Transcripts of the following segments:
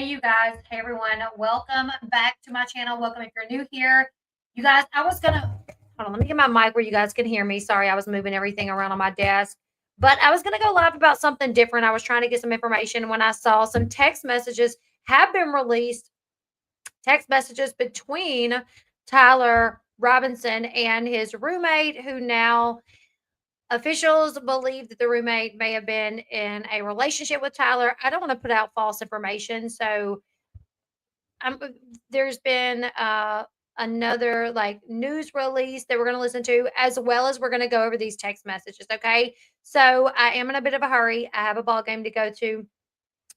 Hey, you guys. Hey, everyone. Welcome back to my channel. Welcome if you're new here. You guys, I was going to hold on. Let me get my mic where you guys can hear me. Sorry, I was moving everything around on my desk. But I was going to go live about something different. I was trying to get some information when I saw some text messages have been released, text messages between Tyler Robinson and his roommate, who now officials believe that the roommate may have been in a relationship with Tyler. I don't want to put out false information. So um, there's been another like news release that we're going to listen to, as well as we're going to go over these text messages. Okay. So I am in a bit of a hurry. I have a ball game to go to.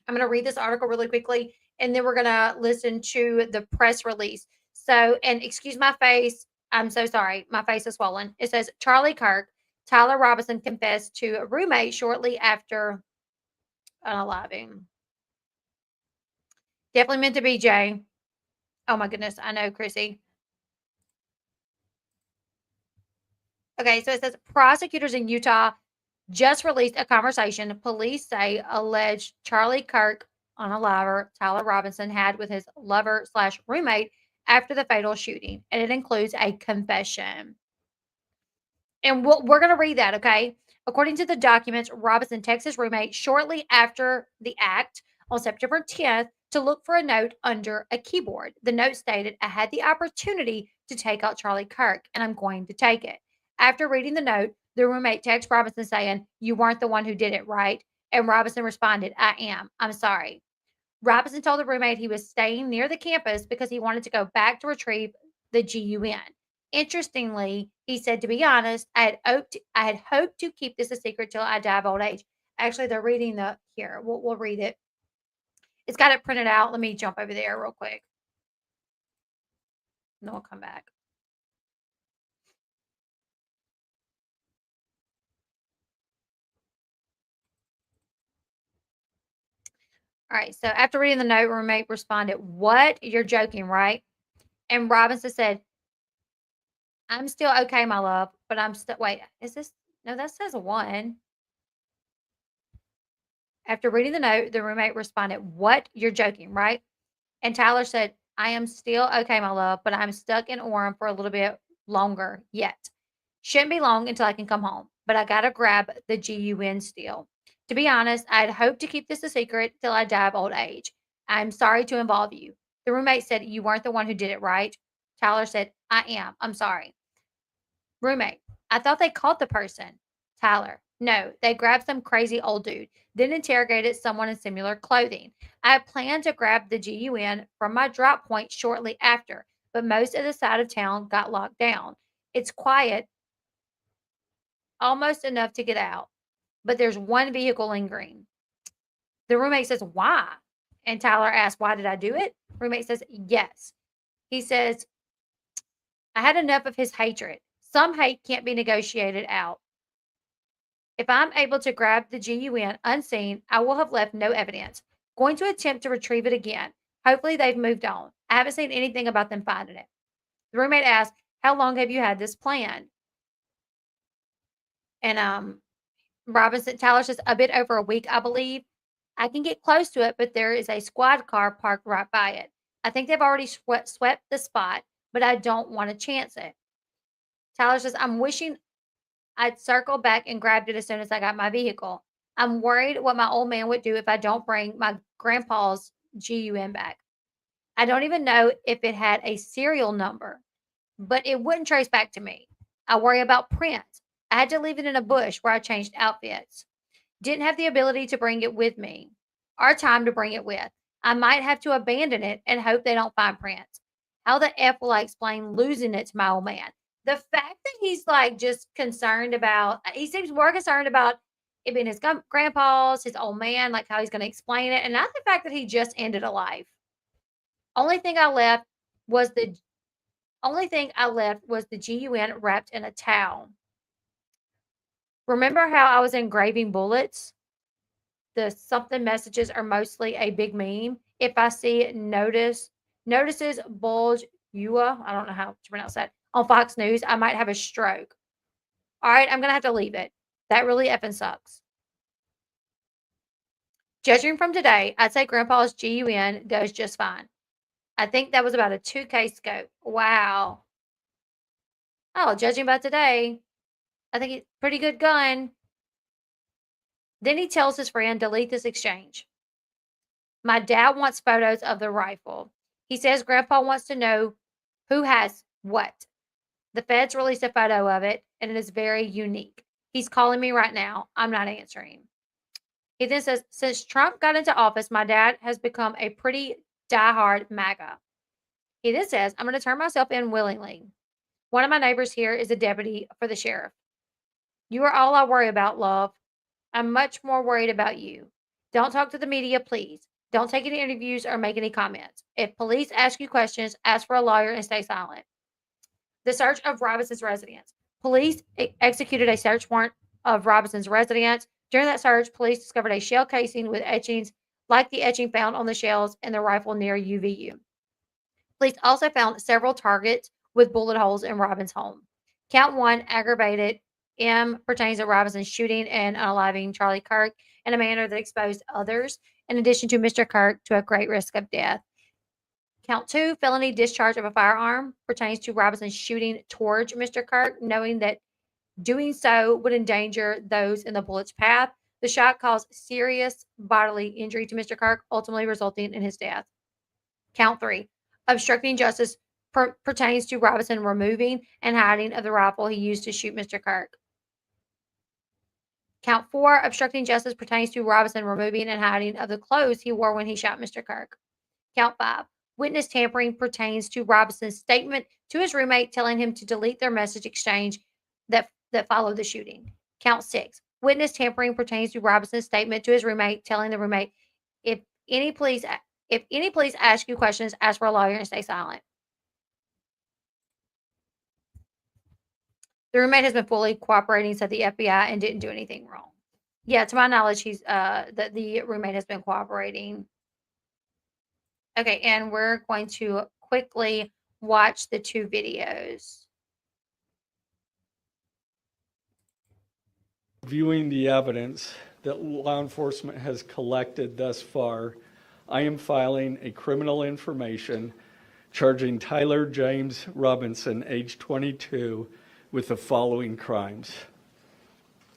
I'm going to read this article really quickly, and then we're going to listen to the press release. So, and excuse my face. I'm so sorry. My face is swollen. It says Charlie Kirk, Tyler Robinson confessed to a roommate shortly after unaliving. Definitely meant to be Jay. Oh my goodness. I know, Chrissy. Okay, so it says prosecutors in Utah just released a conversation police say alleged Charlie Kirk unaliver Tyler Robinson had with his lover slash roommate after the fatal shooting, and it includes a confession. And we're going to read that, okay? According to the documents, Robinson texted his roommate shortly after the act on September 10th to look for a note under a keyboard. The note stated, I had the opportunity to take out Charlie Kirk, and I'm going to take it. After reading the note, the roommate texted Robinson saying, You weren't the one who did it, right? And Robinson responded, I am. I'm sorry. Robinson told the roommate he was staying near the campus because he wanted to go back to retrieve the GUN. Interestingly, he said, to be honest, I had hoped to keep this a secret till I die of old age. Actually, they're reading the here. We'll read it. It's got it printed out. Let me jump over there real quick. And then we'll come back. All right. So after reading the note, roommate responded, What? You're joking, right? And Robinson said, I'm still okay, my love, but I'm still wait, is this no, that says one. After reading the note, the roommate responded, What? You're joking, right? And Tyler said, I am still okay, my love, but I'm stuck in Orem for a little bit longer yet. Shouldn't be long until I can come home, but I got to grab the GUN still. To be honest, I'd hoped to keep this a secret till I die of old age. I'm sorry to involve you. The roommate said, You weren't the one who did it, right? Tyler said, I am. I'm sorry. Roommate, I thought they caught the person. Tyler, no, they grabbed some crazy old dude, then interrogated someone in similar clothing. I had planned to grab the GUN from my drop point shortly after, but most of the side of town got locked down. It's quiet, almost enough to get out, but there's one vehicle lingering. The roommate says, Why? And Tyler asks, Why did I do it? Roommate says, Yes. He says, I had enough of his hatred. Some hate can't be negotiated out. If I'm able to grab the GUN unseen, I will have left no evidence. Going to attempt to retrieve it again. Hopefully they've moved on. I haven't seen anything about them finding it. The roommate asked, How long have you had this planned? And Robinson Tyler says, A bit over a week, I believe. I can get close to it, but there is a squad car parked right by it. I think they've already swept the spot, but I don't want to chance it. Tyler says, I'm wishing I'd circle back and grabbed it as soon as I got my vehicle. I'm worried what my old man would do if I don't bring my grandpa's GUN back. I don't even know if it had a serial number, but it wouldn't trace back to me. I worry about prints. I had to leave it in a bush where I changed outfits. Didn't have the ability to bring it with me or time to bring it with. I might have to abandon it and hope they don't find prints. How the F will I explain losing it to my old man? The fact that he's like just concerned about, he seems more concerned about it being his grandpa's, his old man, like how he's going to explain it, and not the fact that he just ended a life. Only thing I left was the GUN wrapped in a towel. Remember how I was engraving bullets? The something messages are mostly a big meme. If I see notices bulge Ewa, I don't know how to pronounce that, on Fox News, I might have a stroke. All right, I'm going to have to leave it. That really effing sucks. Judging from today, I'd say Grandpa's GUN does just fine. I think that was about a 2K scope. Wow. Oh, judging by today, I think it's pretty good gun. Then he tells his friend, delete this exchange. My dad wants photos of the rifle. He says Grandpa wants to know who has what. The feds released a photo of it, and it is very unique. He's calling me right now. I'm not answering. He then says, since Trump got into office, my dad has become a pretty diehard MAGA. He then says, I'm going to turn myself in willingly. One of my neighbors here is a deputy for the sheriff. You are all I worry about, love. I'm much more worried about you. Don't talk to the media, please. Don't take any interviews or make any comments. If police ask you questions, ask for a lawyer and stay silent. The search of Robinson's residence. Police executed a search warrant of Robinson's residence. During that search, police discovered a shell casing with etchings like the etching found on the shells in the rifle near UVU. Police also found several targets with bullet holes in Robinson's home. Count 1, aggravated M, pertains to Robinson's shooting and unaliving Charlie Kirk in a manner that exposed others, in addition to Mr. Kirk, to a great risk of death. Count 2, felony discharge of a firearm, pertains to Robinson's shooting towards Mr. Kirk, knowing that doing so would endanger those in the bullet's path. The shot caused serious bodily injury to Mr. Kirk, ultimately resulting in his death. Count 3, obstructing justice pertains to Robinson removing and hiding of the rifle he used to shoot Mr. Kirk. Count 4, obstructing justice pertains to Robinson removing and hiding of the clothes he wore when he shot Mr. Kirk. Count 5, witness tampering pertains to Robinson's statement to his roommate telling him to delete their message exchange that followed the shooting. Count 6, witness tampering pertains to Robinson's statement to his roommate telling the roommate, if any please ask you questions, ask for a lawyer and stay silent. The roommate has been fully cooperating, said the FBI, and didn't do anything wrong. Yeah, to my knowledge, the roommate has been cooperating. Okay, and we're going to quickly watch the 2 videos. Viewing the evidence that law enforcement has collected thus far, I am filing a criminal information charging Tyler James Robinson, age 22, with the following crimes.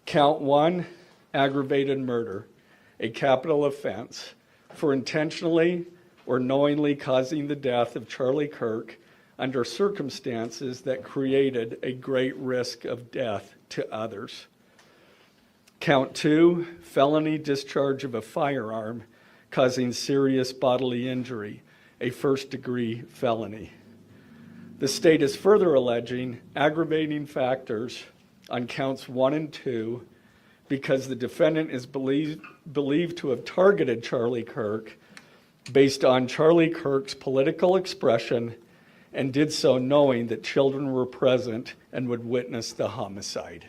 Count 1, aggravated murder, a capital offense, for intentionally or knowingly causing the death of Charlie Kirk under circumstances that created a great risk of death to others. Count 2, felony discharge of a firearm causing serious bodily injury, a first-degree felony. The state is further alleging aggravating factors on counts 1 and 2 because the defendant is believed to have targeted Charlie Kirk based on Charlie Kirk's political expression and did so knowing that children were present and would witness the homicide.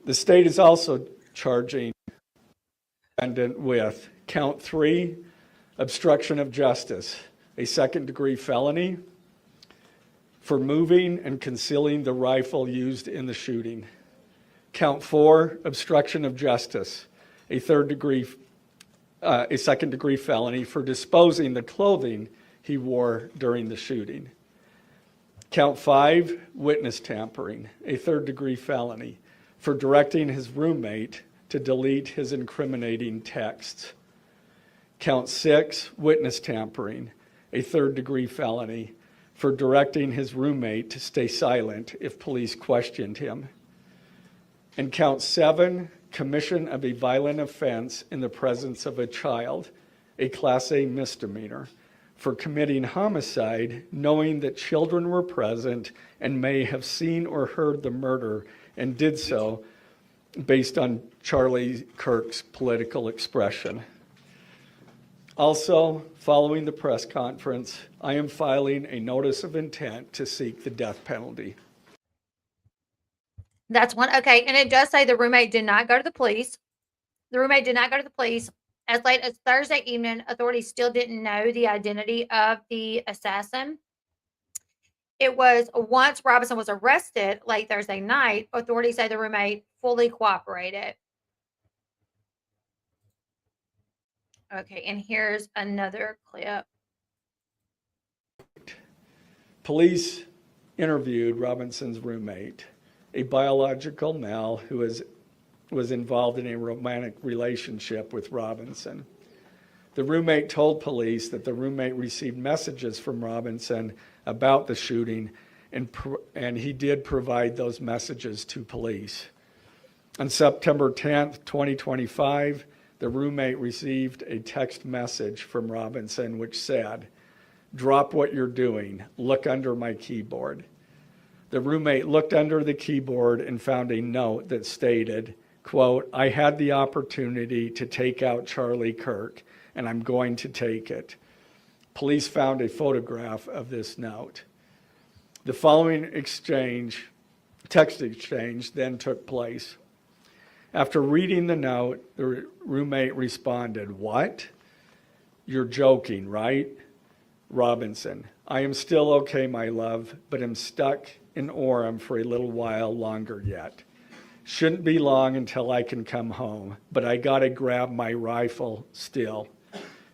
The state is also charging the defendant with count 3, obstruction of justice, a second-degree felony for moving and concealing the rifle used in the shooting. Count 4, obstruction of justice, a second-degree felony for disposing the clothing he wore during the shooting. Count 5, witness tampering, a third-degree felony for directing his roommate to delete his incriminating texts. Count 6, witness tampering, a third-degree felony for directing his roommate to stay silent if police questioned him. And count 7, commission of a violent offense in the presence of a child, a Class A misdemeanor, for committing homicide knowing that children were present and may have seen or heard the murder and did so based on Charlie Kirk's political expression. Also, following the press conference, I am filing a notice of intent to seek the death penalty. That's one. Okay, and it does say the roommate did not go to the police. The roommate did not go to the police. As late as Thursday evening, authorities still didn't know the identity of the assassin. It was once Robinson was arrested late Thursday night, authorities say the roommate fully cooperated. Okay, and here's another clip. Police interviewed Robinson's roommate, a biological male who was involved in a romantic relationship with Robinson. The roommate told police that the roommate received messages from Robinson about the shooting, and he did provide those messages to police. On September 10th, 2025, the roommate received a text message from Robinson which said, "Drop what you're doing. Look under my keyboard." The roommate looked under the keyboard and found a note that stated, quote, "I had the opportunity to take out Charlie Kirk, and I'm going to take it." Police found a photograph of this note. The following text exchange, then took place. After reading the note, the roommate responded, "What? You're joking, right?" Robinson, "I am still okay, my love, but am stuck in Orem for a little while longer yet. Shouldn't be long until I can come home, but I gotta grab my rifle still.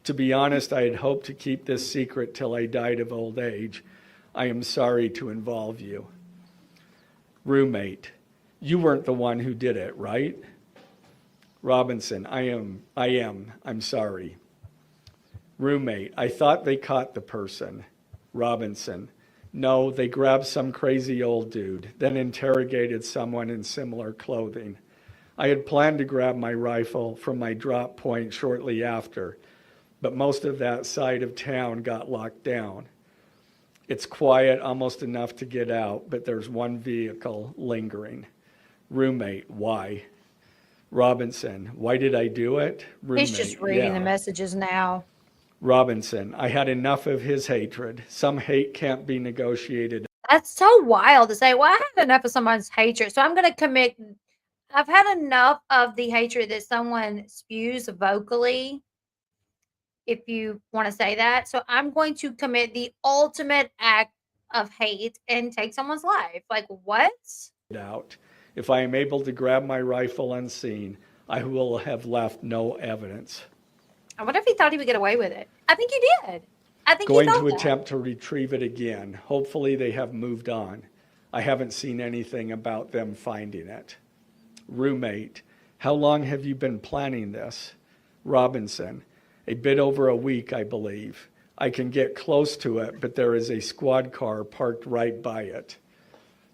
To be honest, I had hoped to keep this secret till I died of old age. I am sorry to involve you." Roommate, "You weren't the one who did it, right?" Robinson, I am. I'm sorry." Roommate, "I thought they caught the person." Robinson, "No, they grabbed some crazy old dude, then interrogated someone in similar clothing. I had planned to grab my rifle from my drop point shortly after, but most of that side of town got locked down. It's quiet, almost enough to get out, but there's one vehicle lingering." Roommate, "Why?" Robinson, "Why did I do it?" Roommate, He's just reading the messages now. Robinson, "I had enough of his hatred. Some hate can't be negotiated." That's so wild to say, well, I had enough of someone's hatred, so I'm going to commit. I've had enough of the hatred that someone spews vocally, if you want to say that. So I'm going to commit the ultimate act of hate and take someone's life. Like, what? Out. If I am able to grab my rifle unseen, I will have left no evidence. I wonder if he thought he would get away with it. I think he did. I think Going he to thought that. attempt to retrieve it again. Hopefully they have moved on. I haven't seen anything about them finding it. Roommate, "How long have you been planning this?" Robinson, "A bit over a week, I believe. I can get close to it, but there is a squad car parked right by it.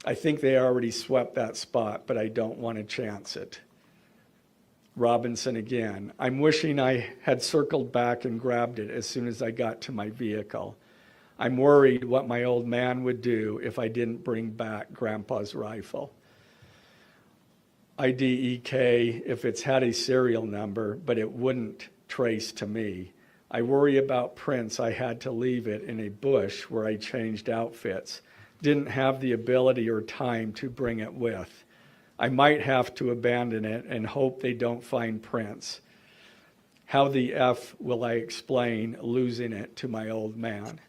I think they already swept that spot, but I don't want to chance it." Robinson again, "I'm wishing I had circled back and grabbed it as soon as I got to my vehicle. I'm worried what my old man would do if I didn't bring back Grandpa's rifle. IDEK if it's had a serial number, but it wouldn't trace to me. I worry about prints. I had to leave it in a bush where I changed outfits. Didn't have the ability or time to bring it with. I might have to abandon it and hope they don't find prints. How the F will I explain losing it to my old man?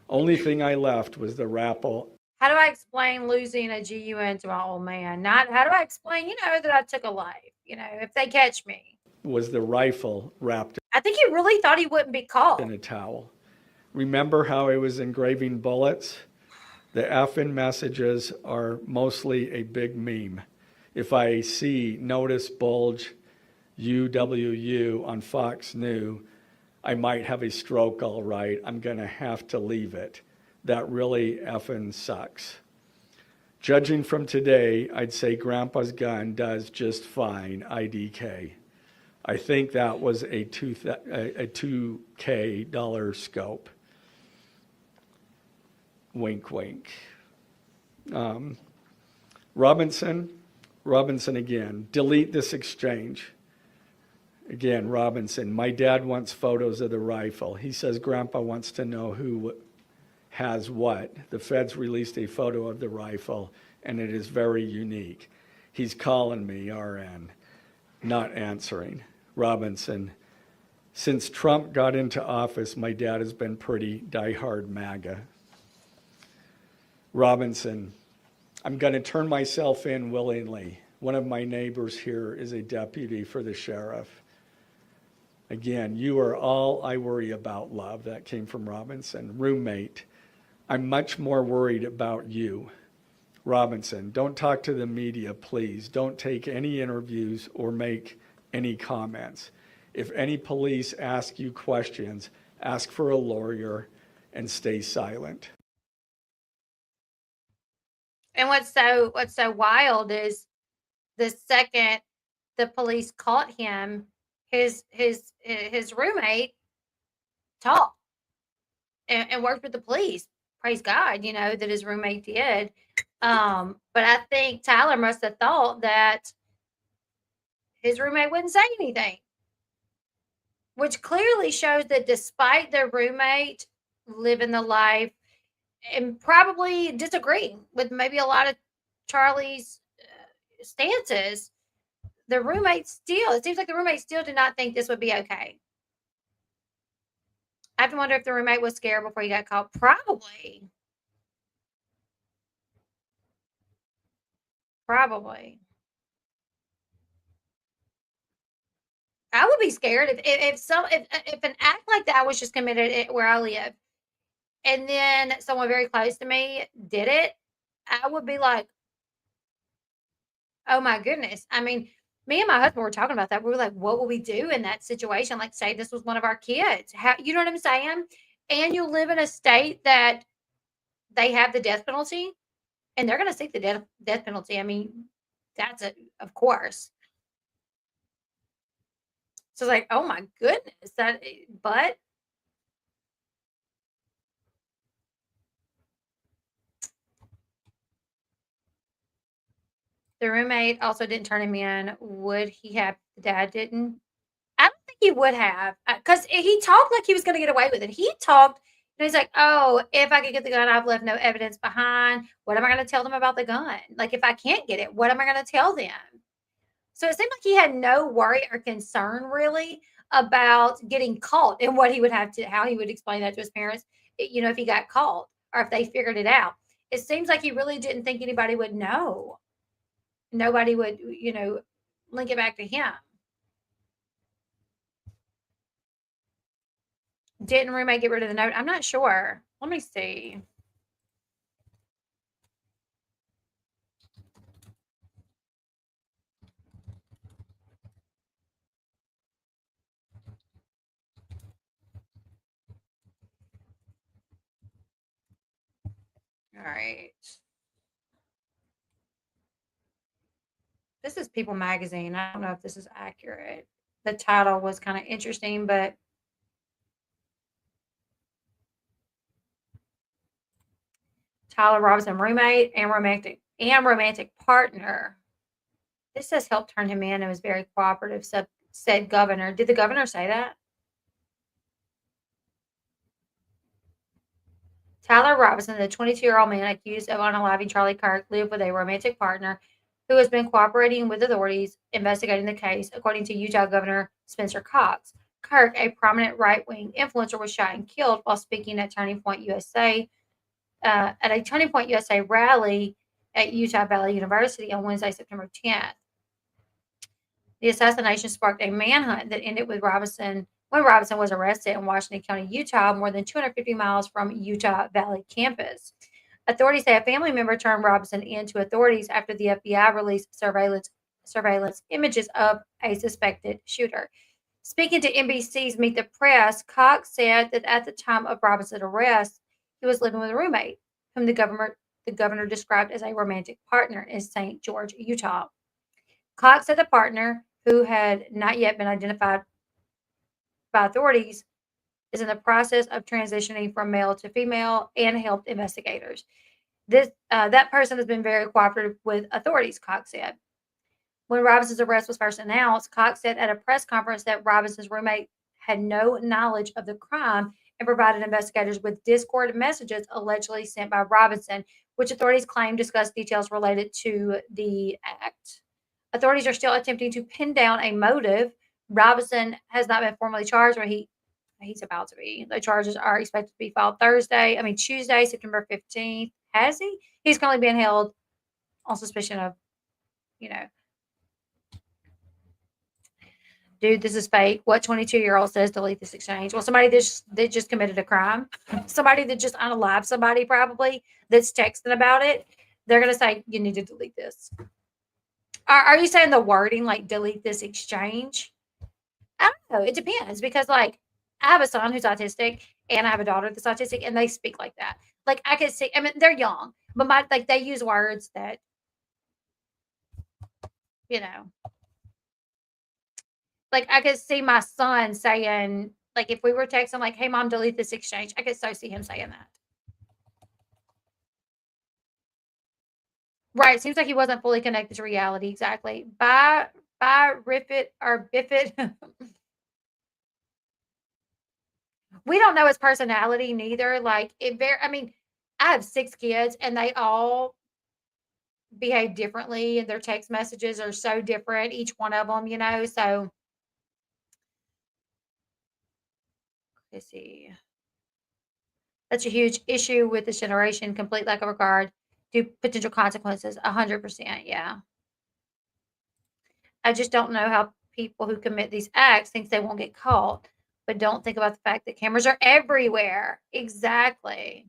Only thing I left was the rifle." How do I explain losing a GUN to my old man? Not how do I explain, that I took a life, if they catch me. Was the rifle wrapped I think he really thought he wouldn't be caught. in a towel? Remember how I was engraving bullets? The F in messages are mostly a big meme. If I see notice bulge UWU on Fox News, I might have a stroke all right. I'm going to have to leave it. That really effing sucks. Judging from today, I'd say Grandpa's gun does just fine, IDK. I think that was a $2K scope. Wink, wink. Robinson again, delete this exchange. Again, Robinson, "My dad wants photos of the rifle. He says Grandpa wants to know who has what. The feds released a photo of the rifle, and it is very unique. He's calling me, RN, not answering." Robinson, "Since Trump got into office, my dad has been pretty diehard MAGA." Robinson, "I'm going to turn myself in willingly. One of my neighbors here is a deputy for the sheriff." Again, you are all I worry about, love. That came from Robinson. Roommate, I'm much more worried about you. Robinson, don't talk to the media, please. Don't take any interviews or make any comments. If any police ask you questions, ask for a lawyer and stay silent. And what's so wild is the second the police caught him, his roommate talked and worked with the police. Praise God, that his roommate did. But I think Tyler must have thought that his roommate wouldn't say anything, which clearly shows that despite their roommate living the life and probably disagreeing with maybe a lot of Charlie's stances, it seems like the roommate still did not think this would be okay. I have to wonder if the roommate was scared before he got caught. Probably. I would be scared if an act like that was just committed where I live, and then someone very close to me did it. I would be like, oh my goodness. I mean, me and my husband were talking about that. We were like, what would we do in that situation? Like, say this was one of our kids. How, you know what I'm saying? And you live in a state that they have the death penalty, and they're going to seek the death penalty. I mean, that's it, of course. So it's like, oh my goodness, but the roommate also didn't turn him in. Would he have? The dad didn't. I don't think he would have, because he talked like he was going to get away with it. He talked, and he's like, "Oh, if I could get the gun, I've left no evidence behind. What am I going to tell them about the gun? Like, if I can't get it, what am I going to tell them?" So it seemed like he had no worry or concern really about getting caught and how he would explain that to his parents, if he got caught or if they figured it out. It seems like he really didn't think anybody would know. Nobody would, link it back to him. Didn't roommate get rid of the note? I'm not sure. Let me see. All right. This is People Magazine. I don't know if this is accurate. The title was kind of interesting, but Tyler Robinson, roommate and romantic partner. This says helped turn him in and was very cooperative, said governor. Did the governor say that? Tyler Robinson, the 22-year-old man accused of unaliving Charlie Kirk, lived with a romantic partner who has been cooperating with authorities investigating the case, according to Utah Governor Spencer Cox. Kirk, a prominent right-wing influencer, was shot and killed while speaking at Turning Point USA at a Turning Point USA rally at Utah Valley University on Wednesday, September 10th. The assassination sparked a manhunt that ended with Robinson when Robinson was arrested in Washington County, Utah, more than 250 miles from Utah Valley campus. Authorities say a family member turned Robinson in to authorities after the FBI released surveillance images of a suspected shooter. Speaking to NBC's Meet the Press, Cox said that at the time of Robinson's arrest, he was living with a roommate, whom the governor described as a romantic partner in St. George, Utah. Cox said the partner, who had not yet been identified by authorities, is in the process of transitioning from male to female and helped investigators. That person has been very cooperative with authorities, Cox said. When Robinson's arrest was first announced, Cox said at a press conference that Robinson's roommate had no knowledge of the crime and provided investigators with Discord messages allegedly sent by Robinson, which authorities claim discussed details related to the act. Authorities are still attempting to pin down a motive. Robinson has not been formally charged, but he's about to be. The charges are expected to be filed Tuesday, September 15th. Has he? He's currently being held on suspicion of, dude, this is fake. What 22-year-old says delete this exchange? Well, somebody that just committed a crime, somebody that just unalived somebody probably that's texting about it. They're gonna say you need to delete this. Are you saying the wording like delete this exchange? I don't know. It depends because like I have a son who's autistic and I have a daughter that's autistic and they speak like that. Like I could see, I mean, they're young, but they use words that, you know, like I could see my son saying, like if we were texting like, hey mom, delete this exchange, I could so see him saying that. Right. Seems like he wasn't fully connected to reality. Exactly. Bye, rip it or biff it. We don't know his personality neither. Like I mean, I have 6 kids and they all behave differently and their text messages are so different, each one of them, so let's see. That's a huge issue with this generation, complete lack of regard to potential consequences. 100%. Yeah. I just don't know how people who commit these acts think they won't get caught, but don't think about the fact that cameras are everywhere. Exactly.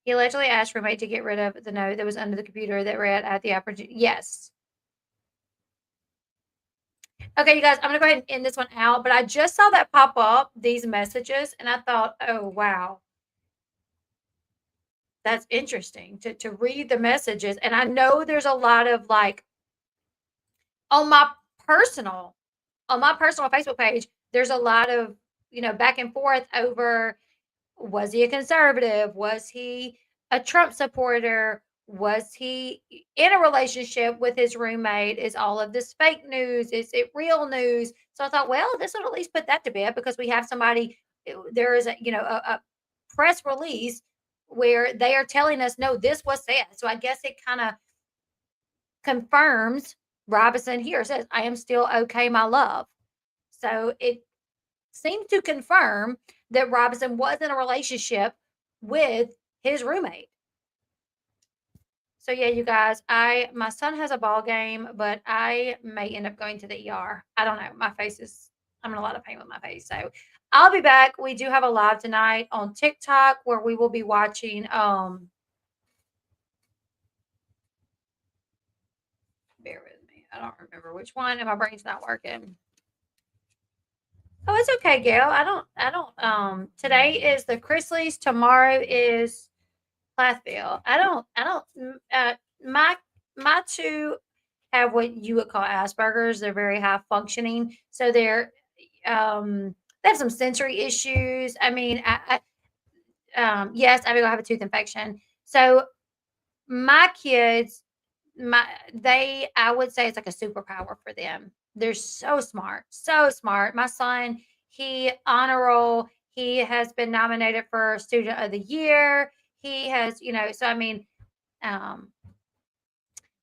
He allegedly asked roommate to get rid of the note that was under the computer that read at the opportunity. Yes. Okay, you guys, I'm gonna go ahead and end this one out, but I just saw that pop up, these messages, and I thought, oh wow, that's interesting to read the messages. And I know there's a lot of like on my personal Facebook page, there's a lot of, back and forth over was he a conservative? Was he a Trump supporter? Was he in a relationship with his roommate? Is all of this fake news? Is it real news? So I thought, well, this would at least put that to bed because we have somebody, there is a press release where they are telling us, no, this was said. So I guess it kind of confirms Robinson here says, I am still okay, my love. So it seems to confirm that Robinson was in a relationship with his roommate. So yeah, you guys, my son has a ball game, but I may end up going to the ER. I don't know. I'm in a lot of pain with my face. So I'll be back. We do have a live tonight on TikTok where we will be watching bear with me. I don't remember which one and my brain's not working. Oh, it's okay, Gail. Today is the Chrisleys. Tomorrow is Plathville. My two have what you would call Asperger's. They're very high functioning. So they have some sensory issues. I mean, yes, I have a tooth infection. So my kids, I would say it's like a superpower for them. They're so smart, so smart. My son, he honor roll. He has been nominated for Student of the Year. He has, so I mean, right.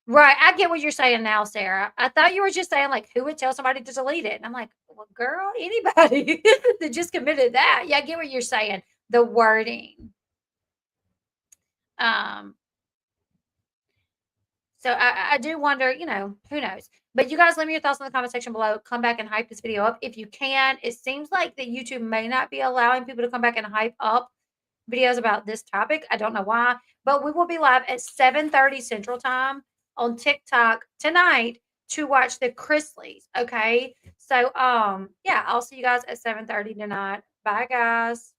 I get what you're saying now, Sarah. I thought you were just saying like who would tell somebody to delete it. And I'm like, well, girl, anybody that just committed that. Yeah, I get what you're saying. The wording. So I do wonder, who knows? But you guys, leave me your thoughts in the comment section below. Come back and hype this video up if you can. It seems like that YouTube may not be allowing people to come back and hype up videos about this topic. I don't know why, but we will be live at 7:30 Central Time on TikTok tonight to watch the Chrisleys. Okay. So yeah, I'll see you guys at 7:30 tonight. Bye guys.